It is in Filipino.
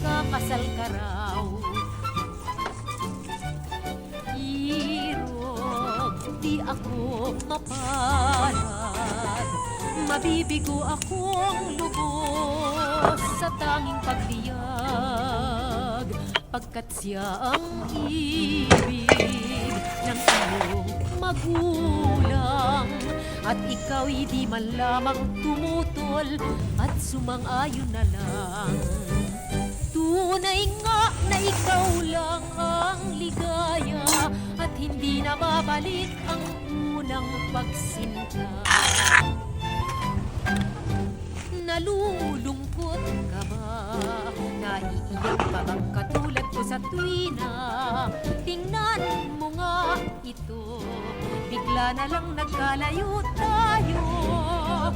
magkakasal ka raw. Irog, di ako mapalad, mabibigo akong lubos sa tanging pagliyag, pagkat siya ang ibig ng iyong magulang, at ikaw'y di man lamang tumutol at sumang-ayon na lang. Tunay nga na ikaw lang ang ligaya, at hindi na babalik ang unang pagsinta. Nalulungkot ka ba? Naiiyak ba ang katulad ko sa tuwina? Tingnan mo nga ito, bigla na lang nagkalayo tayo.